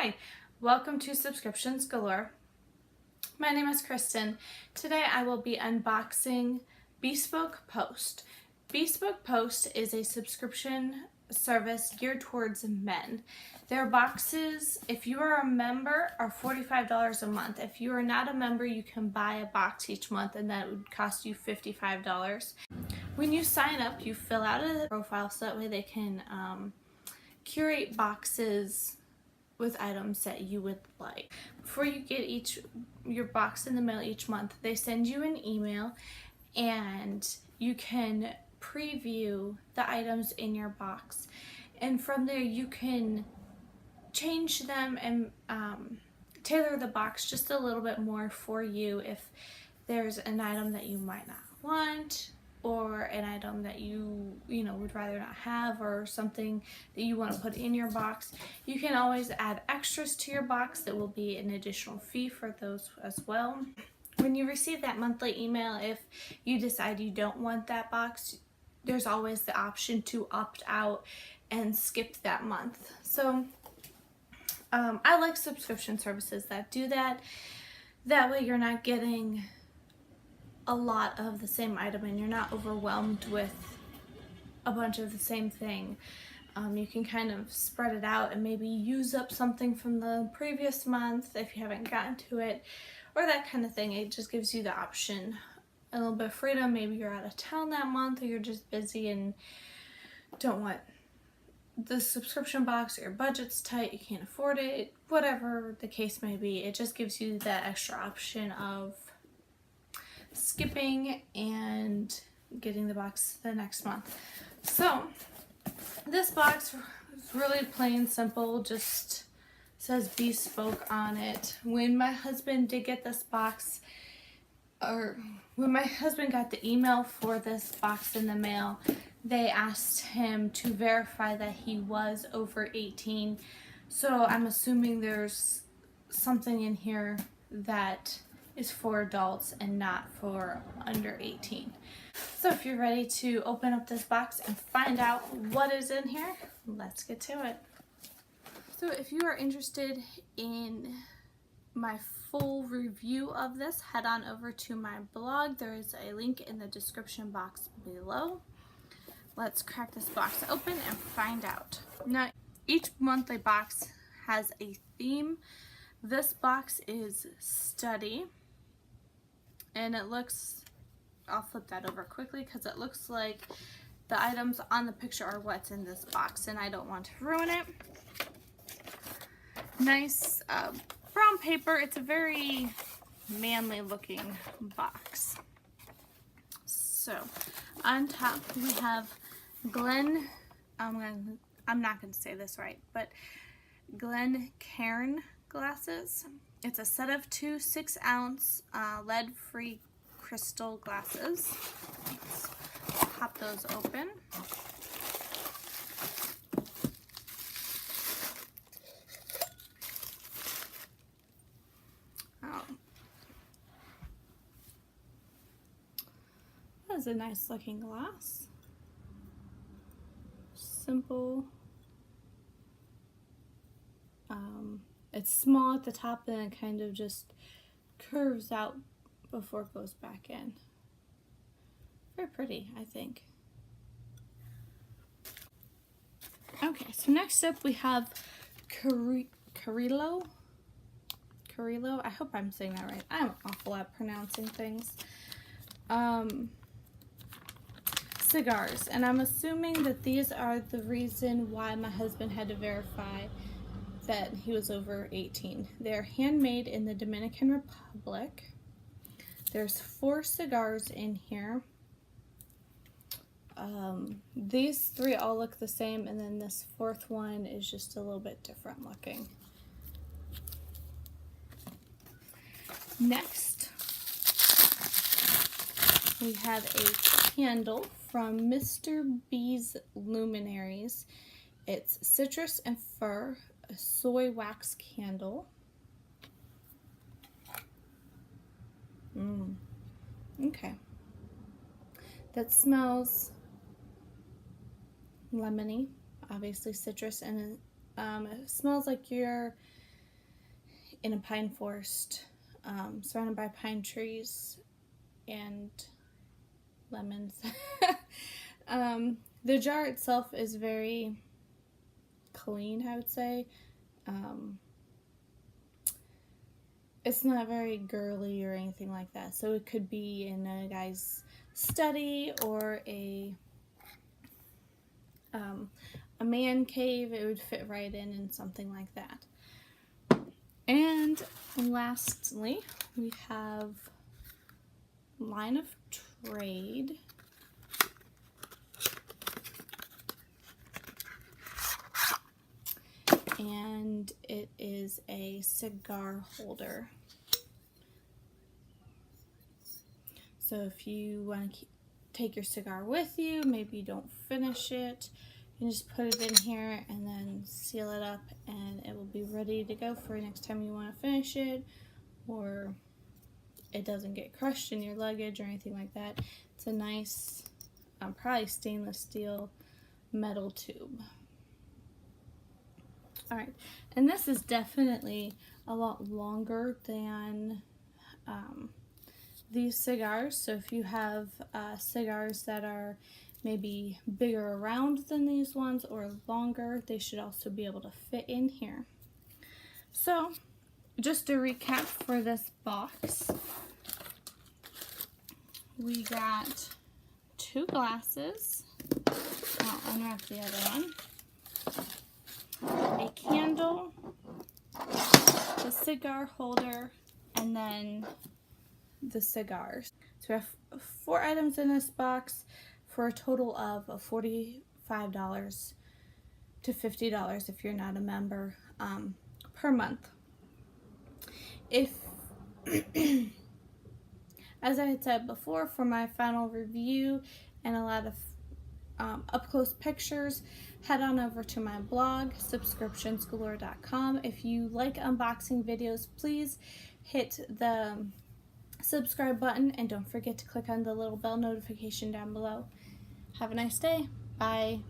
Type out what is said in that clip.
Hi, welcome to Subscriptions Galore. My name is Kristen. Today I will be unboxing Bespoke Post. Bespoke Post is a subscription service geared towards men. Their boxes, if you are a member, are $45 a month. If you are not a member, you can buy a box each month and that would cost you $55. When you sign up, you fill out a profile so that way they can curate boxes with items that you would like. Before you get your box in the mail each month, they send you an email and you can preview the items in your box, and from there you can change them and tailor the box just a little bit more for you if there's an item that you might not want, or an item that you would rather not have, or something that you want to put in your box. You can always add extras to your box. That will be an additional fee for those as well. When you receive that monthly email, if you decide you don't want that box, there's always the option to opt out and skip that month. So I like subscription services that do that. That way you're not getting a lot of the same item and you're not overwhelmed with a bunch of the same thing. You can kind of spread it out and maybe use up something from the previous month if you haven't gotten to it, or that kind of thing. It just gives you the option, a little bit of freedom. Maybe you're out of town that month, or you're just busy and don't want the subscription box, or your budget's tight, you can't afford it, whatever the case may be. It just gives you that extra option of skipping and getting the box the next month. So this box is really plain simple, just says Bespoke on it. When my husband did get this box, or when my husband got the email for this box in the mail, they asked him to verify that he was over 18. So I'm assuming there's something in here that is for adults and not for under 18. So if you're ready to open up this box and find out what is in here, let's get to it. So if you are interested in my full review of this, head on over to my blog. There is a link in the description box below. Let's crack this box open and find out. Now, each monthly box has a theme. This box is study. And it looks, I'll flip that over quickly because it looks like the items on the picture are what's in this box, and I don't want to ruin it. Nice brown paper. It's a very manly looking box. So on top we have I'm not going to say this right, but Cairn glasses. It's a set of 2 6-ounce lead-free crystal glasses. Let's pop those open. Oh, that is a nice looking glass. Simple. It's small at the top and it kind of just curves out before it goes back in. Very pretty, I think. Okay, so next up we have Carrillo. I hope I'm saying that right. I'm awful at pronouncing things. Cigars, and I'm assuming that these are the reason why my husband had to verify that he was over 18. They're handmade in the Dominican Republic. There's 4 cigars in here. These 3 all look the same, and then this 4th one is just a little bit different looking. Next, we have a candle from Mr. B's Luminaries. It's citrus and fir, a soy wax candle. Okay. That smells lemony, obviously citrus, and it smells like you're in a pine forest, surrounded by pine trees and lemons. The jar itself is very clean, I would say. It's not very girly or anything like that, so it could be in a guy's study or a man cave. It would fit right in something like that. And lastly, we have Line of Trade. And it is a cigar holder. So if you want to take your cigar with you, maybe you don't finish it, you can just put it in here and then seal it up, and it will be ready to go for next time you want to finish it, or it doesn't get crushed in your luggage or anything like that. It's a nice, probably stainless steel metal tube. Alright, and this is definitely a lot longer than these cigars. So if you have cigars that are maybe bigger around than these ones or longer, they should also be able to fit in here. So just to recap for this box, we got 2 glasses. I'll unwrap the other one. A candle, the cigar holder, and then the cigars. So we have 4 items in this box for a total of $45 to $50 if you're not a member per month. If as I had said before, for my final review and a lot of up-close pictures, head on over to my blog, subscriptionsgalore.com. If you like unboxing videos, please hit the subscribe button and don't forget to click on the little bell notification down below. Have a nice day. Bye.